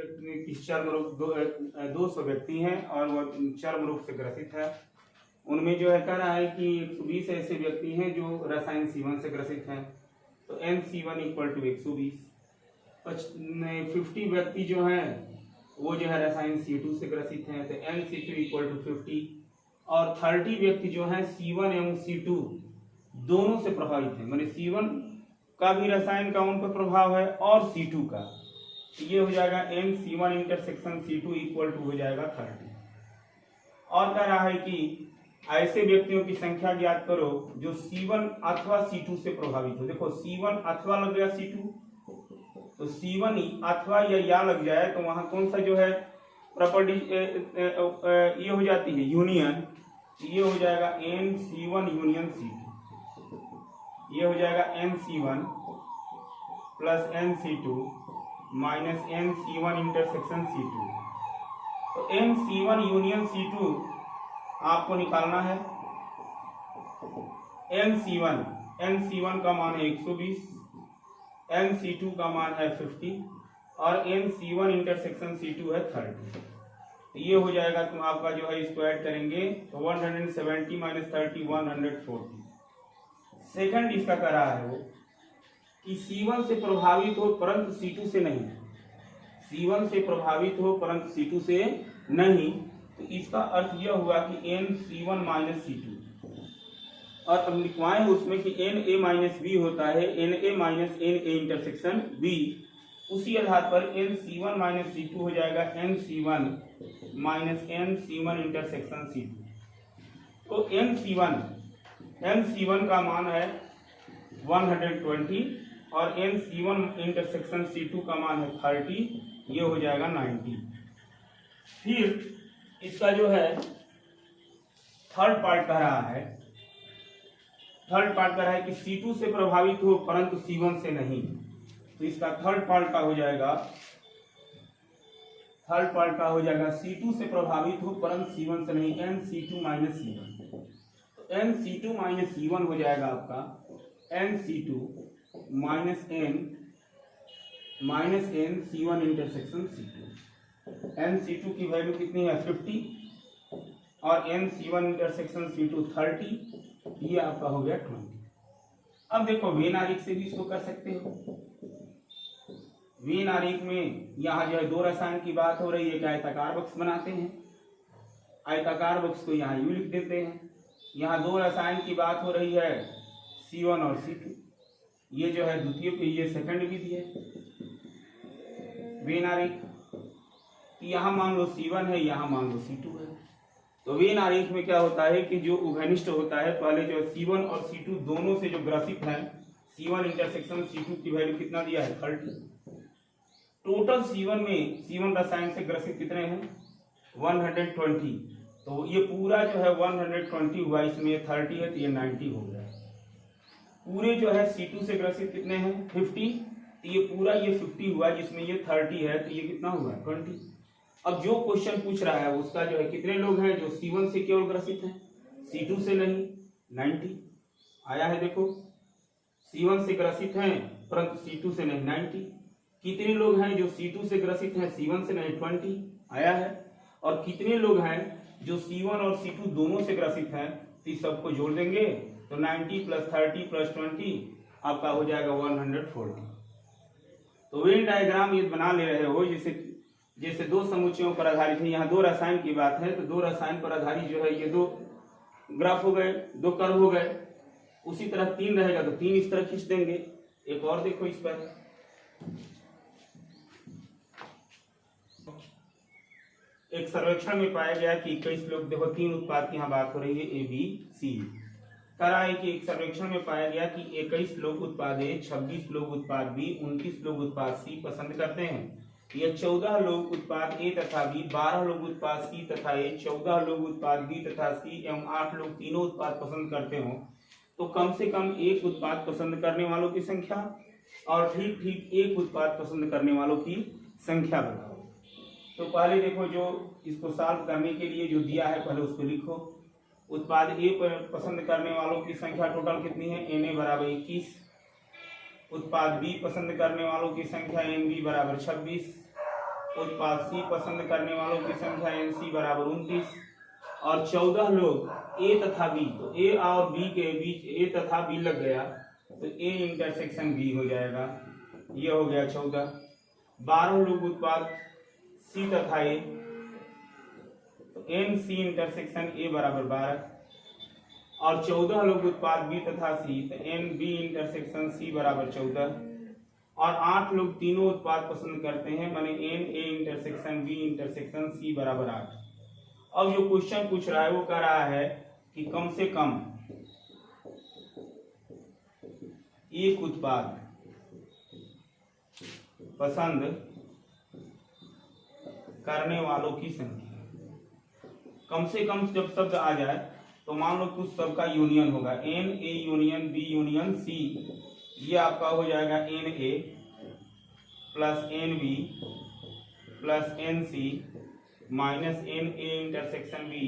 व्यक्ति चर्म रोग 200 व्यक्ति हैं और वह चर्म रोग से ग्रसित है। उनमें जो है कह रहा है कि 120 ऐसे व्यक्ति हैं जो रसायन C1 से ग्रसित हैं, तो NC1 इक्वल टू 120। 50 व्यक्ति जो हैं वो जो है रसायन C2 से ग्रसित हैं, तो NC2 इक्वल टू 50। और 30 व्यक्ति जो हैं C1 एवं C2 दोनों से प्रभावित हैं, माने C1 का भी रसायन का उन पर प्रभाव है और C2 का, ये हो जाएगा NC1 intersection C2 equal to हो जाएगा 30। और कह रहा है कि ऐसे व्यक्तियों की संख्या ज्ञात करो जो C1 अथवा C2 से प्रभावित हो। देखो C1 अथवा लग गया C2, तो C1 अथवा या लग जाए तो वहां कौन सा जो है प्रॉपर्टी ये हो जाती है यूनियन, ये हो जाएगा NC1 यूनियन C2, ये हो जाएगा NC1 plus NC2 minus NC1 intersection C2। तो NC1 यूनियन C2 आपको निकालना है। NC1 का मान है 120, NC2 का मान है 50 और NC1 इंटरसेक्शन C2 है 30। ये हो जाएगा, तुम आपका जो है इसको ऐड करेंगे तो 170 माइनस 30 140। सेकंड इसका कह रहा है वो कि C1 से प्रभावित हो परंतु C2 से नहीं, C1 से प्रभावित हो परंतु C2 से नहीं, तो इसका अर्थ यह हुआ कि NC1 माइनस C2। और अब लिखवाएं उसमें कि Na माइनस बी होता है Na minus Na intersection B। उसी आधार पर NC1 माइनस C2 हो जाएगा NC1 minus NC1 intersection C2। तो NC1 का मान है 120 और NC1 इंटरसेक्शन C2 का मान है 30, ये हो जाएगा 90। फिर इसका जो है थर्ड पार्ट कह रहा है कि C2 से प्रभावित हो परंतु C1 से नहीं, तो इसका थर्ड पार्ट का हो जाएगा C2 से प्रभावित हो परंतु C1 से नहीं, NC2 माइनस C1। तो NC2 माइनस C1 हो जाएगा आपका NC2 minus N C1 intersection C2। NC2 की वैल्यू कितनी है 50 और NC1 इंटरसेक्शन C2 30, ये आपका हो गया 20। अब देखो वेन आरेख से भी इसको कर सकते हो। वेन आरेख में यहाँ जो है दो रसायन की बात हो रही है कि आयताकार बक्स बनाते हैं, आयताकार बक्स को यहाँ यू लिख देते हैं। यहाँ दो रसायन की बात हो रही है C1 और C2, ये जो है द्वितीय ये सेकंड विधि है वेन आरेख। यहाँ मान लो C1 है, यहाँ मान लो C2 है। तो वेन आरेख में क्या होता है कि जो उभयनिष्ठ होता है, पहले जो C1 और C2 दोनों से जो ग्रसित है, C1 इंटरसेक्शन C2 की वैल्यू कितना दिया है 30। टोटल C1 रसायन से ग्रसित कितने हैं 120, तो ये पूरा जो है 120 हुआ, इसमें 30 है तो ये 90 हो गया। पूरे जो है C2 से ग्रसित कितने हैं 50, तो ये पूरा ये 50 हुआ, जिसमें ये 30 है तो ये कितना हुआ 20। अब जो क्वेश्चन पूछ रहा है उसका जो है कितने लोग हैं जो C1 से केवल ग्रसित हैं, C2 से नहीं, 90 आया है। देखो C1 से ग्रसित हैं परंतु C2 से नहीं, 90। कितने लोग हैं जो C2 से ग्रसित हैं C1 से नहीं, 20 आया है। और कितने लोग हैं जो C1 और C2 दोनों से ग्रसित हैं, तो इस सबको जोड़ देंगे तो 90 प्लस 30 प्लस 20 आपका हो जाएगा 140। तो वेन डायग्राम ये बना ले रहे हो जैसे दो समुच्चयों पर आधारित है। यहाँ दो रसायन की बात है, तो दो रसायन पर आधारित जो है ये दो ग्राफ हो गए, दो कर्व हो गए। उसी तरह 3 रहेगा तो 3 इस तरह खींच देंगे। एक और देखो इस पर, एक सर्वेक्षण में पाया गया कि 21 लोग, देखो 3 उत्पाद की यहाँ बात हो रही है A B C। कह रहा है कि एक सर्वेक्षण में पाया गया कि 21 लोग उत्पाद A, 26 लोग उत्पाद B, 29 लोग उत्पाद C पसंद करते हैं। यह 14 लोग उत्पाद A तथा B, 12 लोग उत्पाद C तथा A, 14 लोग उत्पाद B तथा C एवं 8 लोग तीनों उत्पाद पसंद करते हो, तो कम से कम एक उत्पाद पसंद करने वालों की संख्या और ठीक ठीक एक उत्पाद पसंद करने वालों की संख्या बताओ। तो पहले देखो जो इसको सॉल्व करने के लिए जो दिया है पहले उसको लिखो। उत्पाद A पर पसंद करने वालों की संख्या टोटल कितनी है, Na बराबर 21। उत्पाद B पसंद करने वालों की संख्या NB बराबर 26। उत्पाद सी पसंद करने वालों की संख्या NC बराबर 29 और 14 लोग A तथा B, तो A और B के बीच A तथा B लग गया तो A इंटरसेक्शन B हो जाएगा, ये हो गया 14। 12 लोग उत्पाद C तथा A, तो NC इंटरसेक्शन A बराबर 12 और 14 लोग उत्पाद B तथा C, तो NB इंटरसेक्शन C बराबर 14 और 8 लोग तीनों उत्पाद पसंद करते हैं, माने NA intersection B intersection C बराबर 8। अब जो क्वेश्चन पूछ रहा है वो कह रहा है कि कम से कम एक उत्पाद पसंद करने वालों की संख्या। कम से कम जब शब्द आ जाए तो मान लो कुछ शब्द का यूनियन होगा, NA union B union C, ये आपका हो जाएगा NA plus NB plus NC minus NA intersection B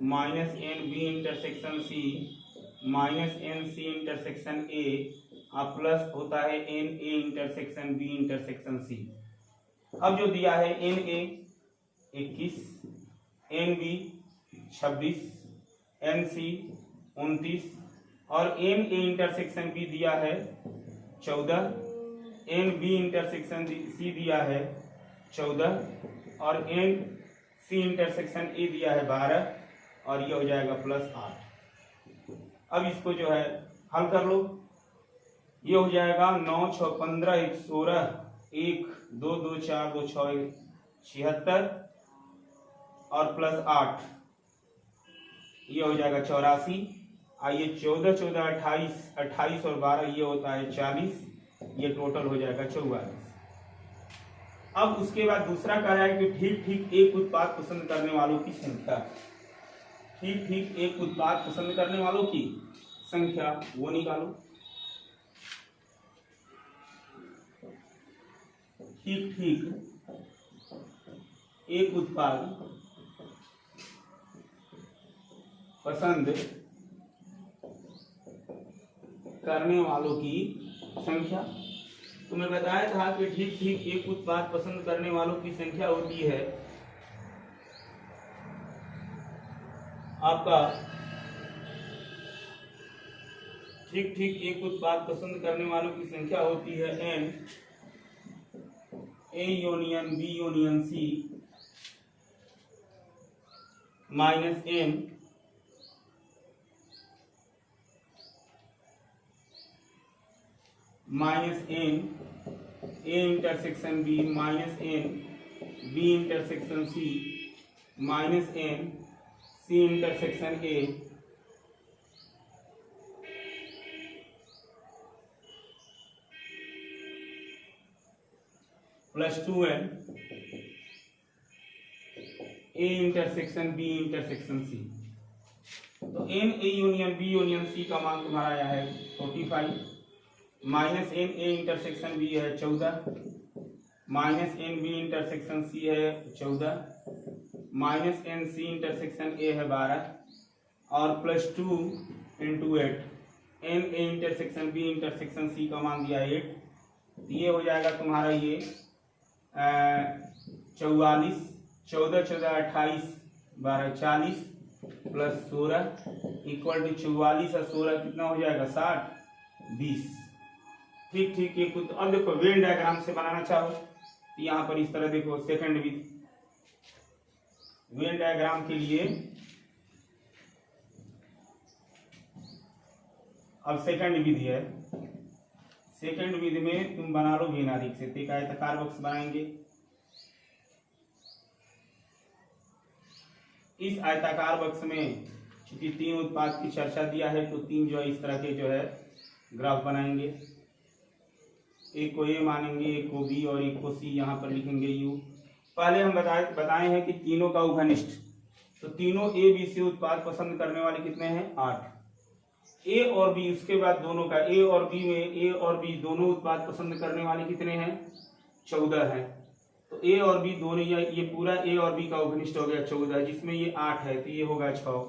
minus NB intersection C minus NC intersection A और प्लस होता है NA intersection B intersection C। अब जो दिया है NA 21, NB 26, NC 29 और NA इंटरसेक्शन B दिया है 14, NB इंटरसेक्शन C दिया है 14 और NC इंटरसेक्शन A दिया है 12 और ये हो जाएगा प्लस 8। अब इसको जो है हल कर लो, ये हो जाएगा 9 6 15 1 16 1 2 2 4 2 6 76 और प्लस 8 ये हो जाएगा 84। आइए 14 14 28 28 और 12 ये होता है 40, ये टोटल हो जाएगा 44। अब उसके बाद दूसरा कह रहा है कि ठीक ठीक एक उत्पाद पसंद करने वालों की संख्या, ठीक ठीक एक उत्पाद पसंद करने वालों की संख्या वो निकालो। ठीक ठीक एक उत्पाद पसंद करने वालों की संख्या। तो मैं बताया था कि ठीक ठीक एक उत्पाद पसंद करने वालों की संख्या होती है आपका, ठीक ठीक एक उत्पाद पसंद करने वालों की संख्या होती है N A union B union C minus N minus N A intersection B minus N B intersection C minus N C intersection A plus 2N A intersection B intersection C। तो N A union B union C का मान तुम्हारा आया है 45 minus N A intersection B है 14 minus N B intersection C है 14 minus N C intersection A है 12 और plus 2 into 8 N A intersection B intersection C का मान दिया 8, ये हो जाएगा तुम्हारा ये 44 14 14 28 12 40 प्लस 16 इक्वल टू 44 और 16 कितना हो जाएगा 60 20। ठीक ठीक ये कुछ। अब देखो वेन डायग्राम से बनाना चाहो तो यहाँ पर इस तरह देखो, सेकंड विधि, वेन डायग्राम के लिए अब सेकंड विधि है। सेकंड विधि में तुम बना लो वेन आरेख से, एक आयताकार बॉक्स बनाएंगे। इस आयताकार बॉक्स में चूंकि 3 उत्पाद की चर्चा दिया है तो 3 जो है इस तरह के जो है ग्राफ बनाएंगे, एक को ए मानेंगे, एक को बी और एक को सी, यहाँ पर लिखेंगे यू। पहले हम बताए हैं कि तीनों का उभयनिष्ठ, तो तीनों ए बी सी उत्पाद पसंद करने वाले कितने हैं 8। ए और बी, उसके बाद दोनों का ए और बी में ए और बी दोनों उत्पाद पसंद करने वाले कितने हैं 14 हैं। तो ए और बी दोनों, ये पूरा ए और बी का उभयनिष्ठ हो गया 14, जिसमें ये 8 है तो ये होगा 6।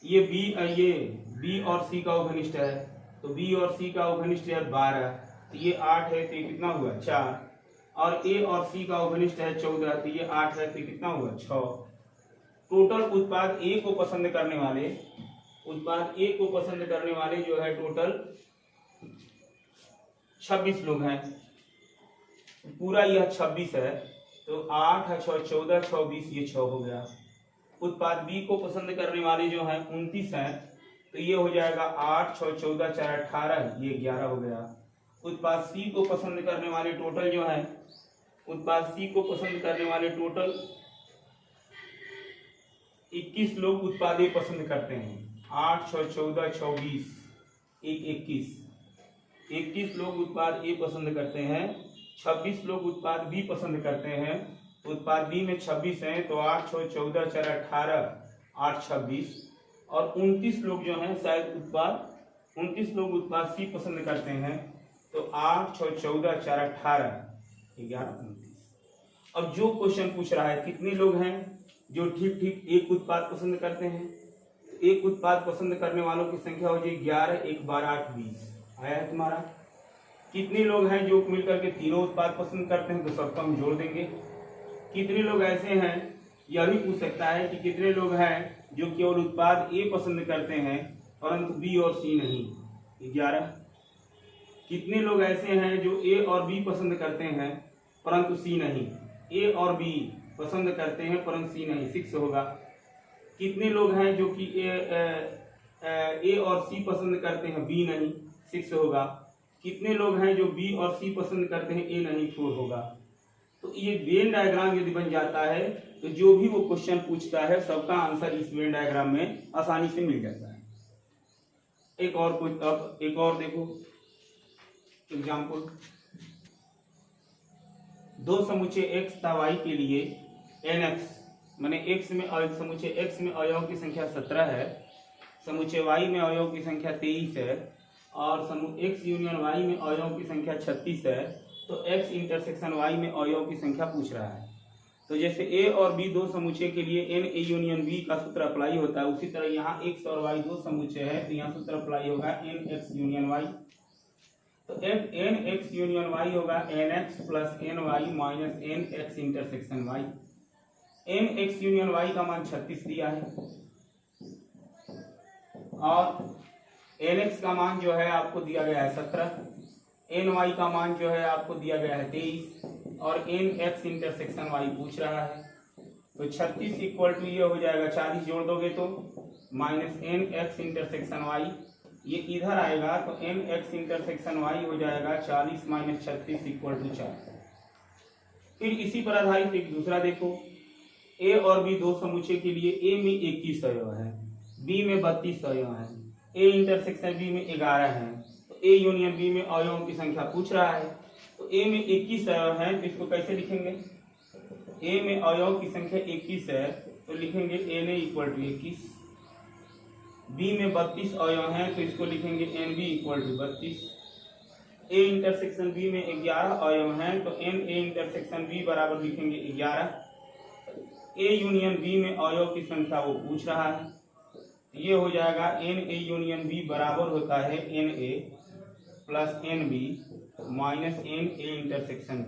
ये बी और सी का उभयनिष्ठ है, तो बी और सी का उभयनिष्ठ है 12, तो ये 8 है तो ये कितना हुआ 4 और ए और सी का अवघनिष्ठ है 14, तो ये 8 है, तो कितना होगा 6। टोटल उत्पाद ए को पसंद करने वाले जो है टोटल 26 लोग हैं। पूरा यह 26 है, तो 8 है 6 14 6 20, ये 6 हो गया। उत्पाद बी को पसंद करने वाले जो हैं 29 हैं, तो ये हो जाएगा 8 6 14 4 18, ये 11 हो गया। उत्पाद सी को पसंद करने वाले टोटल जो है, उत्पाद सी को पसंद करने वाले टोटल 21 लोग उत्पाद ए पसंद करते हैं। 8 6 14 6 20, 21 लोग उत्पाद ए पसंद करते हैं। 26 लोग उत्पाद बी पसंद करते हैं। उत्पाद बी में 26 हैं, तो 8 6 14 4 18, 8 26। और 29 लोग जो हैं शायद 29 लोग उत्पाद सी पसंद करते हैं, तो 8 6 14 4 18, 11 29। अब जो क्वेश्चन पूछ रहा है कितने लोग हैं जो ठीक एक उत्पाद पसंद करते हैं, एक उत्पाद पसंद करने वालों की संख्या हो जाएगी 11 1 12 8 20। आया है तुम्हारा। कितने लोग हैं जो मिलकर के तीनों उत्पाद पसंद करते हैं, तो सबका हम जोड़ देंगे। कितने लोग ऐसे हैं, यह भी पूछ सकता है कि कितने लोग हैं जो केवल उत्पाद ए पसंद करते हैं परंतु बी और सी नहीं, 11। कितने लोग ऐसे हैं जो ए और बी पसंद करते हैं परंतु सी नहीं, ए और बी पसंद करते हैं परंतु सी नहीं, 6 होगा। कितने लोग हैं जो कि ए और सी पसंद करते हैं बी नहीं, 6 होगा। कितने लोग हैं जो बी और सी पसंद करते हैं ए नहीं, 4 होगा। तो ये वेन डायग्राम यदि बन जाता है तो जो भी वो क्वेश्चन पूछता है सबका आंसर इस वेन डायग्राम में आसानी से मिल जाता है। एक और देखो एग्जाम्पल। दो समुच्चय x तथा y के लिए nx माने x में समुच्चय x में अवयवों की संख्या 17 है, समुच्चय y में अवयवों की संख्या 23 है और x यूनियन y में अवयवों की संख्या 36 है। तो x इंटरसेक्शन y में अवयवों की संख्या पूछ रहा है। तो जैसे a और b दो समुच्चय के लिए n a यूनियन b का सूत्र अप्लाई होता है, उसी तरह यहाँ x और y दो समुच्चय है, तो यहाँ सूत्र अप्लाई होगा n x यूनियन y। तो n x यूनियन y होगा nx plus ny minus n x intersection y। n x union y का मान 36 दिया है और nx का मान जो है आपको दिया गया है 17, ny का मान जो है आपको दिया गया है 23 और nx इंटरसेक्शन y पूछ रहा है। तो 36 इक्वल टू ये हो जाएगा 40 जोड़ दोगे तो माइनस nx इंटरसेक्शन y, ये इधर आएगा तो nx इंटरसेक्शन y हो जाएगा 40 माइनस 36 इक्वल टू 4। फिर इसी पर आधारित एक दूसरा देखो। a और b दो समुच्चय के लिए a में 21 अवयव है, b में 32 अवयव है, a इंटरसेक्शन b में 11 है। तो a यूनियन b में अवयवों की संख्या पूछ रहा है। तो a में 21 अवयव है, तो इसको कैसे लिखेंगे? a में अवयव की संख्या 21 है, तो लिखेंगे na इक्वल टू 21। b में 32 अवयव हैं, तो इसको लिखेंगे nb equal to 32। a intersection b में 11 अवयव हैं, तो na इंटरसेक्शन b बराबर लिखेंगे 11। a यूनियन b में अवयव की संख्या वो पूछ रहा है, ये हो जाएगा na यूनियन b बराबर होता है na plus nb minus na intersection b।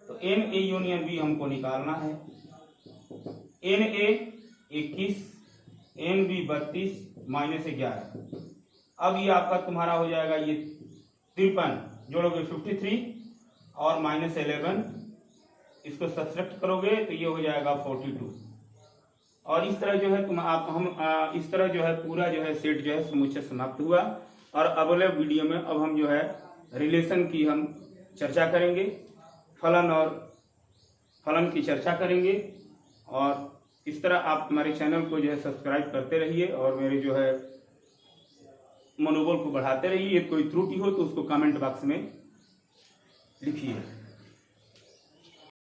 तो na यूनियन b हमको निकालना है। na 21, nb 32 minus 11। अब ये आपका तुम्हारा हो जाएगा ये 53, जोड़ोगे 53 और माइनस 11, इसको सब्ट्रैक्ट करोगे तो ये हो जाएगा 42। और इस तरह जो है इस तरह जो है पूरा जो है सेट जो है समुच्चय समाप्त हुआ। और अगले वीडियो में अब हम जो है रिलेशन की हम चर्चा करेंगे, फलन की चर्चा करेंगे। और इस तरह आप हमारे चैनल को जो है सब्सक्राइब करते रहिए और मेरे जो है मनोबल को बढ़ाते रहिए। कोई त्रुटि हो तो उसको कमेंट बॉक्स में लिखिए।